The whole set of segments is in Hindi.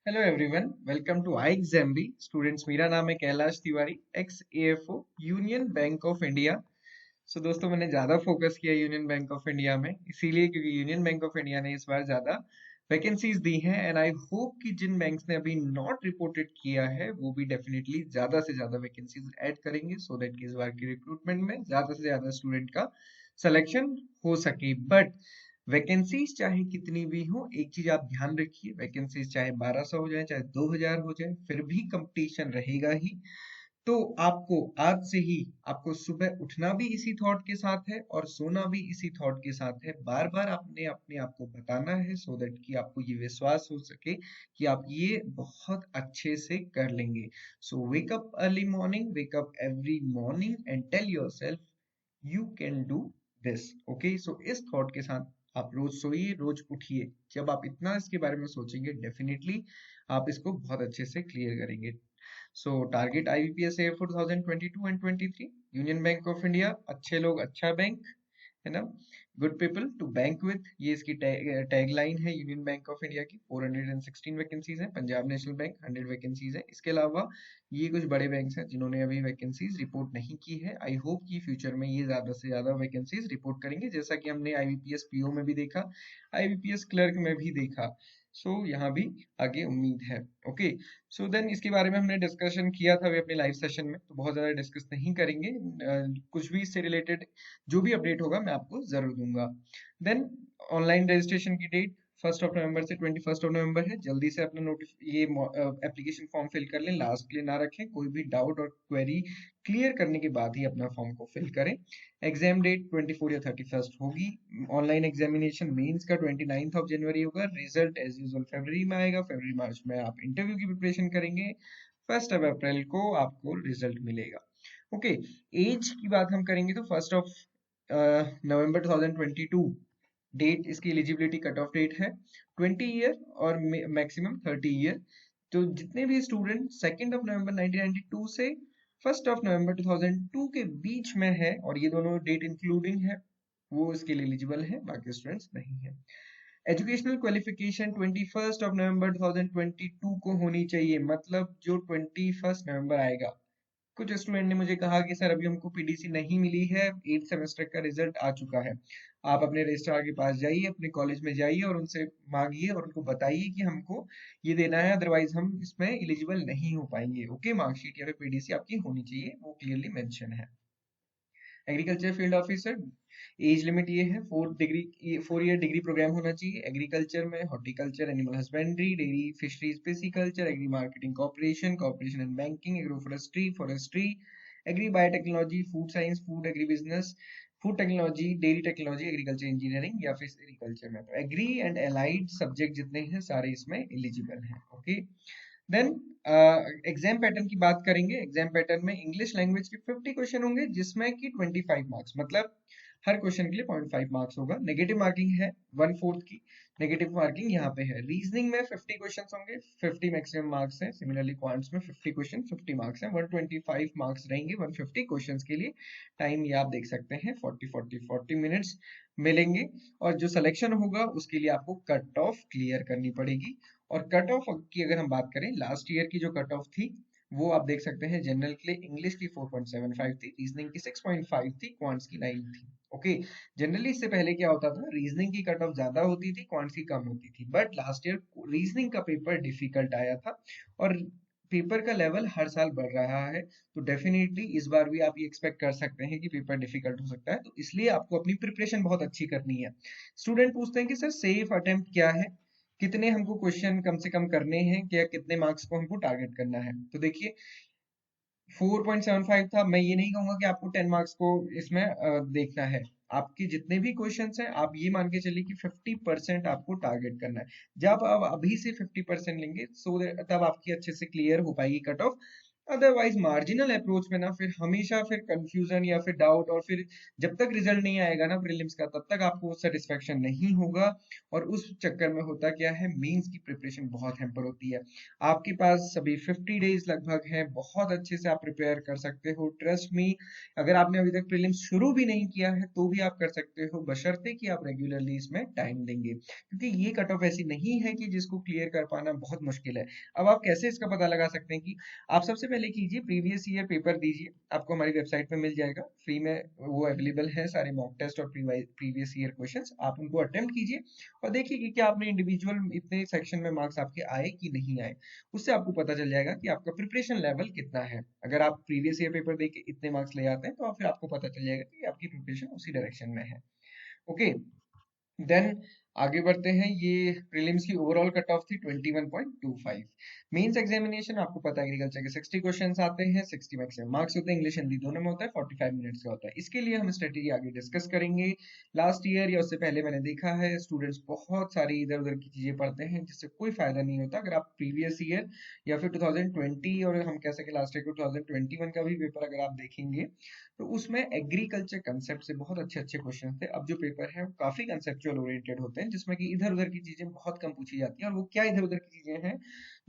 Hello everyone, welcome to I exam B students. मेरा नाम है Kailash Tiwari, ex AFO Union bank of India. So दोस्तों, मैंने ज़्यादा फोकस किया यूनियन बैंक ऑफ इंडिया में, इसीलिए क्योंकि यूनियन बैंक ऑफ इंडिया ने इस बार ज़्यादा वैकेंसीज दी हैं। एंड आई होप कि जिन बैंक्स ने अभी नॉट रिपोर्टेड किया है वो भी डेफिनेटली ज़्यादा से ज़्यादा वैकेंसीज ऐड करेंगे, सो दैट कि इस बार की रिक्रूटमेंट में ज़्यादा से ज़्यादा स्टूडेंट का सिलेक्शन हो सके। बट वैकेंसीज चाहे कितनी भी हो, एक चीज आप ध्यान रखिए, वैकेंसीज चाहे 1200 हो जाए, चाहे 2000 हो जाए, फिर भी कंपटीशन रहेगा ही। तो आपको आज से ही आपको सुबह उठना भी इसी थॉट के साथ है और सोना भी इसी थॉट के साथ है। बार बार आपने अपने आप को बताना है, सो दैट कि आपको ये विश्वास हो सके कि आप ये बहुत अच्छे से कर लेंगे। So wake up early morning, wake up every morning and tell yourself you can do this. Okay, so इस थॉट के साथ आप रोज सोइए, रोज उठिए। जब आप इतना इसके बारे में सोचेंगे, डेफिनेटली आप इसको बहुत अच्छे से क्लियर करेंगे। So target IBPS A for 2022 and 23, union bank of India, अच्छे लोग अच्छा बैंक, है ना। Good people to bank with, ये इसकी टैग लाइन है यूनियन बैंक ऑफ इंडिया की। 416 वैकेंसीज हैं। पंजाब नेशनल बैंक 100 वैकेंसीज है। इसके अलावा ये कुछ बड़े बैंक्स हैं जिन्होंने अभी वैकेंसीज रिपोर्ट नहीं की है। आई होप कि फ्यूचर में ये ज्यादा से ज्यादा वैकेंसीज रिपोर्ट करेंगे, जैसा कि हमने आईबीपीएस पीओ में भी देखा, आईबीपीएस क्लर्क में भी देखा। सो यहाँ भी आगे उम्मीद है। ओके, सो देन इसके बारे में हमने डिस्कशन किया था अभी अपने लाइव सेशन में, तो बहुत ज्यादा डिस्कस नहीं करेंगे। कुछ भी इससे रिलेटेड जो भी अपडेट होगा मैं आपको जरूर दूंगा। देन ऑनलाइन रजिस्ट्रेशन की डेट 1 नवंबर से 21 नवंबर है। जल्दी से अपना ये एप्लीकेशन फॉर्म फिल कर लें, लास्ट के लिए ना रखें। कोई भी डाउट और क्वेरी क्लियर करने के बाद ही अपना फॉर्म को फिल करें। एग्जाम डेट 24 या 31 होगी। ऑनलाइन एग्जामिनेशन मेंस का 29 होगा। रिजल्ट एज यूजुअल फरवरी में आएगा। फरवरी मार्च में आप इंटरव्यू की प्रिपरेशन करेंगे। 1 अप्रैल को आपको रिजल्ट मिलेगा। ओके, एज की बात हम करेंगे तो 1 नवंबर 2022 डेट इसकी एलिजिबिलिटी कट ऑफ डेट है। 20 ईयर और मैक्सिमम 30 ईयर। तो जितने भी स्टूडेंट 2 नवंबर 1992 से 1 नवंबर 2002 के बीच में है, और ये दोनों डेट इंक्लूडिंग है, वो इसके लिए एलिजिबल है, बाकी स्टूडेंट्स नहीं है। एजुकेशनल क्वालिफिकेशन 21 नवंबर 2022 को होनी चाहिए, मतलब जो 21 नवंबर आएगा। कुछ स्टूडेंट ने मुझे कहा कि सर अभी हमको पीडीसी नहीं मिली है, 8 सेमेस्टर का रिजल्ट आ चुका है। आप अपने रजिस्ट्रार के पास जाइए, अपने कॉलेज में जाइए और उनसे मांगिए और उनको बताइए कि हमको ये देना है, अदरवाइज हम इसमें एलिजिबल नहीं हो पाएंगे। ओके, मार्कशीट या फिर पीडीसी आपकी होनी चाहिए, वो क्लियरली मेंशन है। Agriculture field officer, age limit ये है 4 डिग्री, 4 ईयर डिग्री प्रोग्राम होना चाहिए। एग्रीकल्चर में horticulture, animal husbandry, dairy, fisheries, pisciculture, agri marketing corporation, corporation and banking, agro forestry, forestry, agri biotechnology, food science, food agri business, food technology, dairy technology, agriculture engineering या फिर एग्रीकल्चर में। तो एग्री एंड एलाइड सब्जेक्ट जितने हैं सारे इसमें एलिजिबल हैं। ओके, देन एग्जाम पैटर्न की बात करेंगे। एग्जाम पैटर्न में इंग्लिश लैंग्वेज के 50 क्वेश्चन होंगे, जिसमें कि 25 मार्क्स, मतलब हर क्वेश्चन के लिए 0.5 मार्क्स होगा। नेगेटिव मार्किंग है 1/4 की, नेगेटिव मार्किंग यहाँ पे है। रीजनिंग में 50 क्वेश्चंस होंगे, 50 मैक्सिमम मार्क्स हैं। सिमिलरली क्वांट्स में 50 क्वेश्चन, 50 मार्क्स हैं। 125 मार्क्स रहेंगे 150 क्वेश्चंस के लिए। टाइम ये आप देख सकते हैं, 40 मिनट्स मिलेंगे। और जो सिलेक्शन होगा उसके लिए आपको कट ऑफ क्लियर करनी पड़ेगी। और कट ऑफ की अगर हम बात करें, लास्ट ईयर की जो कट ऑफ थी वो आप देख सकते हैं। जनरल के लिए इंग्लिश की 4.75 थी, रीजनिंग की 6.5 थी, क्वांट्स की 9 थी। ओके, जनरली इससे पहले क्या होता था, रीजनिंग की कट ऑफ ज्यादा होती थी, क्वांट्स की कम होती थी। बट लास्ट ईयर रीजनिंग का पेपर डिफिकल्ट आया था और पेपर का लेवल हर साल बढ़ रहा है। तो डेफिनेटली इस बार भी आप ये एक्सपेक्ट कर सकते हैं कि पेपर डिफिकल्ट हो सकता है। तो इसलिए आपको अपनी प्रिपरेशन बहुत अच्छी करनी है। स्टूडेंट पूछते हैं कि सर सेफ अटेम्प्ट क्या है, कितने हमको क्वेश्चन कम से कम करने हैं, क्या कितने मार्क्स को हमको टारगेट करना है। तो देखिए, 4.75 था। मैं ये नहीं कहूंगा कि आपको 10 मार्क्स को इसमें देखना है। आपके जितने भी क्वेश्चंस हैं, आप ये मान के चलिए कि 50% आपको टारगेट करना है। जब आप अभी से 50% लेंगे, तब आपकी अच्छे से क्लियर हो पाएगी cut off. Otherwise marginal approach में ना फिर हमेशा फिर कंफ्यूजन या फिर डाउट, और फिर जब तक रिजल्ट नहीं आएगा ना प्रीलिम्स का तब तक आपको सेटिस्फेक्शन नहीं होगा। और उस चक्कर में होता क्या है, मेंस की प्रिपरेशन बहुत हैम्पर होती है। आपके पास अभी 50 डेज लगभग है, बहुत अच्छे से आप प्रिपेयर कर सकते हो, ट्रस्ट मी। अगर आपने अभी तक प्रीलिम्स शुरू भी नहीं किया है तो भी आप कर सकते हो, बशर्ते कि आप रेगुलरली इसमें टाइम देंगे, क्योंकि ये कट ऑफ ऐसी नहीं है कि जिसको क्लियर कर पाना बहुत मुश्किल है। अब आप कैसे इसका पता लगा सकते हैं कि आप सबसे पहले कीजिए प्रीवियस ईयर पेपर दीजिए, आपको हमारी वेबसाइट पे मिल जाएगा फ्री में, वो अवेलेबल है सारे मॉक टेस्ट और प्रीवियस ईयर क्वेश्चंस, आप उनको अटेम्प्ट कीजिए और देखिए कि क्या आपने इंडिविजुअल इतने सेक्शन में मार्क्स आपके आए कि नहीं आए। उससे आपको पता चल जाएगा कि आपका प्रिपरेशन लेवल कितना है। अगर आप प्रीवियस ईयर पेपर देके इतने मार्क्स ले आते हैं तो फिर आपको पता चल जाएगा कि आपकी प्रिपरेशन उसी डायरेक्शन में है। ओके, देन आगे बढ़ते हैं। ये प्रीलिम्स की ओवरऑल कट ऑफ थी 21.25। मेंस एग्जामिनेशन आपको पता है एग्रीकल्चर के 60 क्वेश्चंस आते हैं, 60 मैक्सिमम मार्क्स होते हैं, इंग्लिश हिंदी दोनों में होता है, 45 मिनट्स का होता है। इसके लिए हम स्ट्रेटेजी आगे डिस्कस करेंगे। लास्ट ईयर या उससे पहले मैंने देखा है स्टूडेंट्स बहुत सारी इधर उधर की चीजें पढ़ते हैं जिससे कोई फायदा नहीं होता। अगर आप प्रीवियस ईयर या फिर 2020 और हम कह सके लास्ट ईयर को 2021 का भी पेपर अगर आप देखेंगे तो उसमें एग्रीकल्चर कंसेप्ट से बहुत अच्छे अच्छे क्वेश्चन थे। अब जो पेपर है वो काफी कंसेप्चुअल ओरिएंटेड होते हैं, जिसमें कि इधर उधर की चीजें बहुत कम पूछी जाती हैं, और वो क्या इधर उधर की चीजें हैं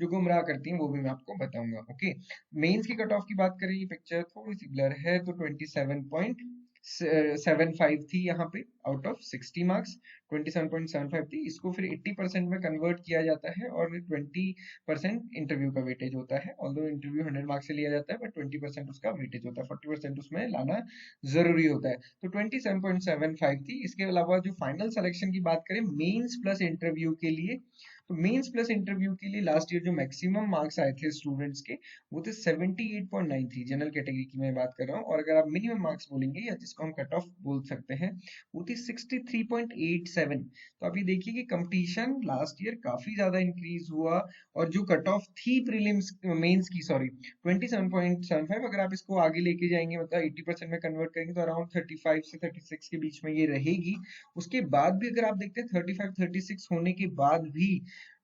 जो गुमराह करती हैं वो भी मैं आपको बताऊंगा। ओके, मेंस की कट ऑफ की बात करें, ये पिक्चर थोड़ी सी ब्लर है, तो 27.75 थी यहाँ पे आउट ऑफ 60 मार्क्स। 27.75 थी, इसको फिर 80% में कन्वर्ट किया जाता है और 20% इंटरव्यू का वेटेज होता है। ऑल्दो इंटरव्यू 100 मार्क्स से लिया जाता है बट 20% उसका वेटेज होता है, 40% उसमें लाना जरूरी होता है। तो 27.75 थी। इसके अलावा जो फाइनल सिलेक्शन की बात करें मेंस प्लस इंटरव्यू के लिए, तो मेंस प्लस इंटरव्यू के लिए लास्ट ईयर जो मैक्सिमम मार्क्स आए थे स्टूडेंट्स के वो थे 78.93, जनरल कैटेगरी की मैं बात कर रहा हूँ। और अगर आप मिनिमम मार्क्स बोलेंगे या जिसको हम कट ऑफ बोल सकते हैं वो थी 63.87। तो आप ये देखिए कि कंपटीशन लास्ट ईयर काफी ज्यादा इंक्रीज हुआ, और जो कट ऑफ थी प्रीलिम्स मेंस की, सॉरी 27.75, अगर आप इसको आगे लेके जाएंगे मतलब 80% में कन्वर्ट करेंगे तो अराउंड 35 से 36 के बीच में ये रहेगी। उसके बाद भी अगर आप देखते हैं 35-36 होने के बाद भी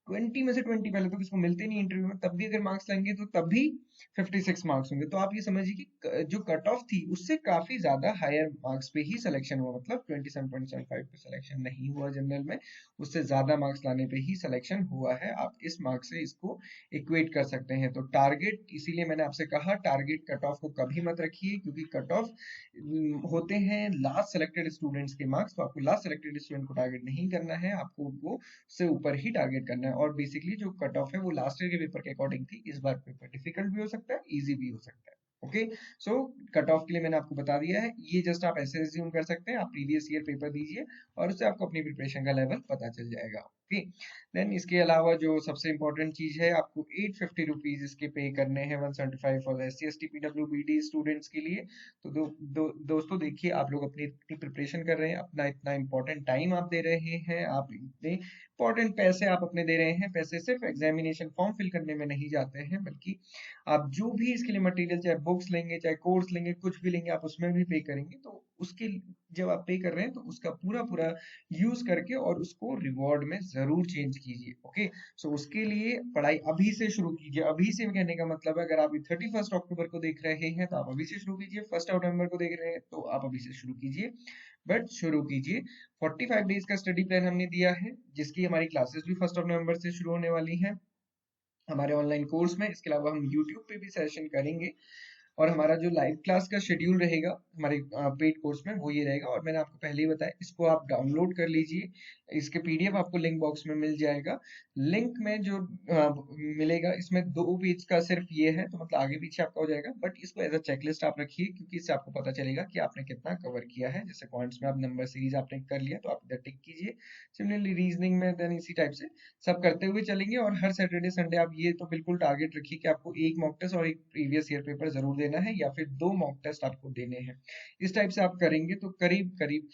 20 में से 20 पहले तो किसको मिलते नहीं इंटरव्यू में, तब भी अगर मार्क्स लाएंगे तो तब भी 56 मार्क्स होंगे। तो आप ये समझिए कि जो कट ऑफ थी उससे काफी ज्यादा हायर मार्क्स पे ही सिलेक्शन हुआ, मतलब 27.75 पे सिलेक्शन नहीं हुआ जनरल में, उससे ज्यादा मार्क्स लाने पे ही सिलेक्शन हुआ है। आप इस मार्क्स से इसको इक्वेट कर सकते हैं। तो टारगेट, इसीलिए मैंने आपसे कहा टारगेट कट ऑफ को कभी मत रखिए, क्योंकि कट ऑफ होते हैं लास्ट सेलेक्टेड स्टूडेंट्स के मार्क्स, तो आपको लास्ट सेलेक्टेड स्टूडेंट को टारगेट नहीं करना है, आपको उनको से ऊपर ही टारगेट करना है। और बेसिकली जो कट ऑफ है वो लास्ट ईयर के पेपर के अकॉर्डिंग थी, इस बार पेपर डिफिकल्ट भी हो सकता है, इजी भी हो सकता है। ओके, सो कट ऑफ के लिए मैंने आपको बता दिया है, ये जस्ट आप ऐसे रिज्यूम कर सकते हैं, आप प्रीवियस ईयर पेपर दीजिए और उससे आपको अपनी प्रिपरेशन का लेवल पता चल जाएगा। ओके, देन इसके अलावा जो सबसे इंपॉर्टेंट चीज है, आपको 850 रुपीज इसके पे करने हैं, 175 for SC ST PWBD students के लिए। तो दोस्तों देखिए, आप लोग अपनी इतनी प्रिपरेशन कर रहे हैं, अपना इतना इंपॉर्टेंट टाइम आप दे रहे हैं, आप इतने इंपॉर्टेंट पैसे आप अपने दे रहे हैं, पैसे सिर्फ एग्जामिनेशन फॉर्म फिल करने में नहीं जाते हैं, बल्कि आप जो भी इसके लिए मटेरियल, चाहे बुक्स लेंगे चाहे कोर्स लेंगे कुछ भी लेंगे, आप उसमें भी पे करेंगे। तो उसके जब आप पे कर रहे हैं तो उसका पूरा पूरा यूज करके और उसको रिवॉर्ड में जरूर चेंज कीजिए। ओके, सो उसके लिए पढ़ाई अभी से शुरू कीजिए। अभी से कहने का मतलब है, अगर आप 31 अक्टूबर को देख रहे हैं तो आप अभी से शुरू कीजिए, 1 नवंबर को देख रहे हैं तो आप अभी से शुरू कीजिए, बट शुरू कीजिए। 45 डेज का स्टडी प्लान हमने दिया है, जिसकी हमारी क्लासेस भी 1 नवंबर से शुरू होने वाली हैं हमारे ऑनलाइन कोर्स में। इसके अलावा हम यूट्यूब पे भी सेशन करेंगे, और हमारा जो लाइव क्लास का शेड्यूल रहेगा हमारे पेड कोर्स में वो ये रहेगा। और मैंने आपको पहले ही बताया, इसको आप डाउनलोड कर लीजिए, इसके PDF आपको लिंक बॉक्स में मिल जाएगा। लिंक में जो मिलेगा, इसमें 2 पेज का सिर्फ ये है, तो मतलब आगे पीछे आपका हो जाएगा, बट इसको एज अ चेकलिस्ट आप रखिए, क्योंकि इससे आपको पता चलेगा कि आपने कितना कवर किया है। जैसे पॉइंट्स में आप नंबर सीरीज आपने कर लिया तो आप इधर टिक कीजिए, सिमिलरली रीजनिंग में देन इसी टाइप से सब करते हुए चलेंगे। और हर सैटरडे संडे आप ये तो बिल्कुल टारगेट रखिए कि आपको एक मॉक टेस्ट और एक प्रीवियस ईयर पेपर जरूर देना है, या फिर 2 मॉक टेस्ट आपको देने हैं। इस टाइप से आप करेंगे तो करीब करीब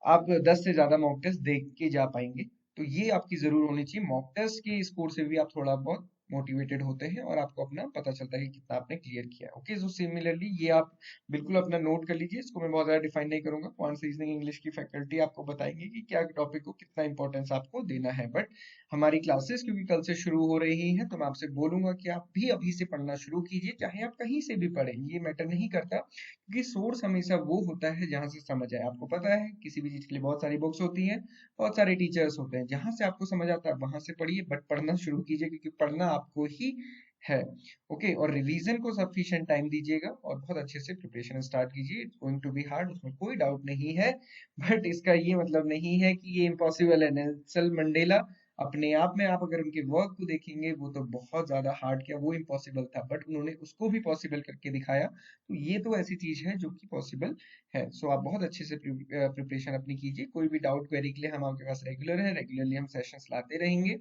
आप 10 से ज्यादा मॉक टेस्ट देख के जा पाएंगे। तो ये आपकी जरूर होनी चाहिए, मॉक टेस्ट के स्कोर से भी आप थोड़ा बहुत मोटिवेटेड होते हैं और आपको अपना पता चलता है कि कितना आपने क्लियर किया है। ओके, सो सिमिलरली ये आप बिल्कुल अपना नोट कर लीजिए, इसको मैं बहुत ज्यादा डिफाइन नहीं करूंगा। क्वांट रीजनिंग इंग्लिश की फैकल्टी आपको बताएंगे कि क्या टॉपिक को कितना इंपॉर्टेंस आपको देना है। बट हमारी क्लासेस क्योंकि कल से शुरू हो रही हैं, तो मैं आपसे बोलूंगा कि आप भी अभी से पढ़ना शुरू कीजिए, चाहे आप कहीं से भी पढ़ें, ये मैटर नहीं करता, क्योंकि सोर्स हमेशा वो होता है जहां से समझ आए। आपको पता है किसी भी चीज के लिए बहुत सारी बुक्स होती हैं, बहुत सारे टीचर्स होते हैं, जहां से आपको समझ आता है वहां से पढ़िए, बट पढ़ना शुरू कीजिए, क्योंकि पढ़ना आपको ही है। ओके, और रिवीजन को सफिशिएंट टाइम दीजिएगा और बहुत अच्छे से प्रिपरेशन स्टार्ट कीजिए। It's going to be hard, उसमें कोई डाउट नहीं है, बट इसका ये मतलब नहीं है कि ये इम्पॉसिबल है। नेल्सन मंडेला अपने आप में, आप अगर उनके वर्क को देखेंगे, वो तो बहुत ज्यादा हार्ड किया, वो इम्पॉसिबल था, बट उन्होंने उसको भी पॉसिबल करके दिखाया। तो ये तो ऐसी चीज है जो कि पॉसिबल है। सो आप बहुत अच्छे से प्रिपरेशन अपनी कीजिए। कोई भी डाउट क्वेरी के लिए हम आपके पास रेगुलर है, रेगुलरली हम सेशंस लाते रहेंगे।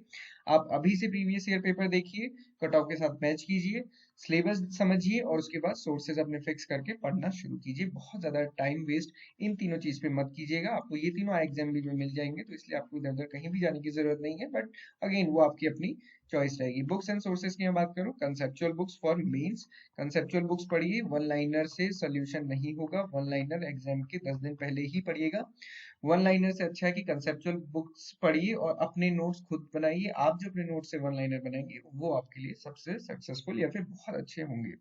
आप अभी से प्रीवियस ईयर पेपर देखिए, कट ऑफ के साथ मैच कीजिए, सिलेबस समझिए और उसके बाद सोर्सेज अपने फिक्स करके पढ़ना शुरू कीजिए। बहुत ज्यादा टाइम वेस्ट इन तीनों चीज पे मत कीजिएगा। आपको ये तीनों एग्जाम भी में मिल जाएंगे, तो इसलिए आपको इधर उधर कहीं भी जाने की जरूरत नहीं है। बट अगेन वो आपकी अपनी चॉइस रहेगी। बुक्स एंड सोर्सेज की मैं बात करूं, conceptual books for mains, conceptual books पढ़िए। वन लाइनर से सोल्यूशन नहीं होगा, वन लाइनर एग्जाम के 10 दिन पहले ही पढ़िएगा। वन लाइनर से अच्छा है कि कंसेप्चुअल बुक्स पढ़िए और अपने नोट्स खुद बनाइए। आप जो अपने नोट्स से वन लाइनर बनाएंगे वो आपके लिए सबसे सक्सेसफुल या फिर बहुत अच्छे होंगे।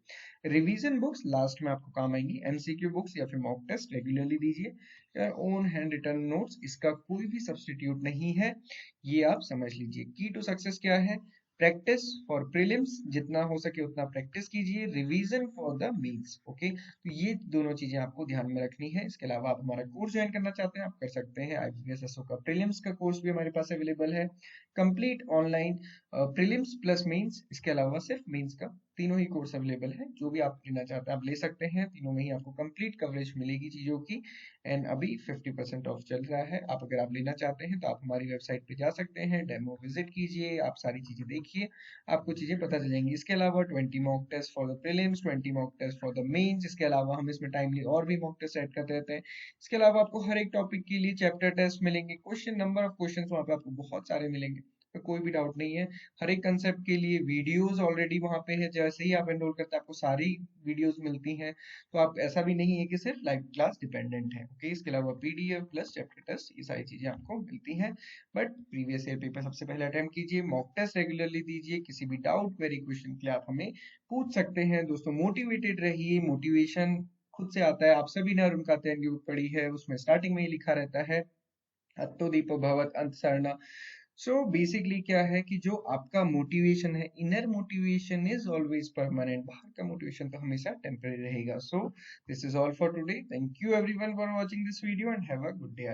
रिवीजन बुक्स लास्ट में आपको काम आएंगी। एमसीक्यू बुक्स या फिर मॉक टेस्ट रेगुलरली दीजिए। ओन हैंड रिटन नोट्स, इसका कोई भी सब्सटीट्यूट नहीं है, ये आप समझ लीजिए। की टू सक्सेस क्या है? प्रैक्टिस फॉर प्रीलिम्स, जितना हो सके उतना प्रैक्टिस कीजिए, revision for the mains. Okay, तो ये दोनों चीजें आपको ध्यान में रखनी है। इसके अलावा आप हमारा कोर्स ज्वाइन करना चाहते हैं, आप कर सकते हैं। आईबीपीएस एसओ का प्रीलिम्स का कोर्स भी हमारे पास अवेलेबल है, complete online, prelims plus mains, इसके अलावा सिर्फ मेंस का, तीनों ही कोर्स अवेलेबल है। जो भी आप लेना चाहते हैं आप ले सकते हैं, तीनों में ही आपको कंप्लीट कवरेज मिलेगी चीजों की। एंड अभी 50% ऑफ चल रहा है। आप अगर आप लेना चाहते हैं तो आप हमारी वेबसाइट पे जा सकते हैं, डेमो विजिट कीजिए, आप सारी चीजें देखिए, आपको चीजें पता चल जाएंगी। इसके अलावा 20 mock test for the prelims, 20 mock test for the mains, इसके अलावा हम इसमें टाइमली और भी मॉक टेस्ट ऐड करते रहते हैं। इसके अलावा आपको हर एक टॉपिक के लिए चैप्टर टेस्ट मिलेंगे, क्वेश्चन नंबर ऑफ क्वेश्चन वहाँ पे आपको बहुत सारे मिलेंगे, तो कोई भी डाउट नहीं है। हर एक कंसेप्ट के लिए वीडियोस ऑलरेडी वहाँ पे है, जैसे ही आप एनरोल करते हैं आपको सारी वीडियोस मिलती हैं। तो आप ऐसा भी नहीं है कि सिर्फ लाइव क्लास डिपेंडेंट है। ओके, इसके अलावा पीडीएफ प्लस चैप्टर टेस्ट, ये सारी चीजें आपको मिलती हैं। बट प्रीवियस ईयर पेपर सबसे पहले अटेम्प्ट कीजिए, मॉक टेस्ट रेगुलरली दीजिए, किसी भी डाउट क्वेरी क्वेश्चन के लिए आप हमें पूछ सकते हैं। दोस्तों मोटिवेटेड रहिए, मोटिवेशन खुद से आता है। आप सभी ने अरुण कात्यायन की बुक पढ़ी है, उसमें स्टार्टिंग में ही लिखा रहता है, अत्तो दीपो भवत अंत सरना। सो बेसिकली क्या है कि जो आपका मोटिवेशन है, inner motivation is always permanent, बाहर का मोटिवेशन तो हमेशा टेम्पररी रहेगा। So this is all for today, thank you everyone for watching this video and have a good day.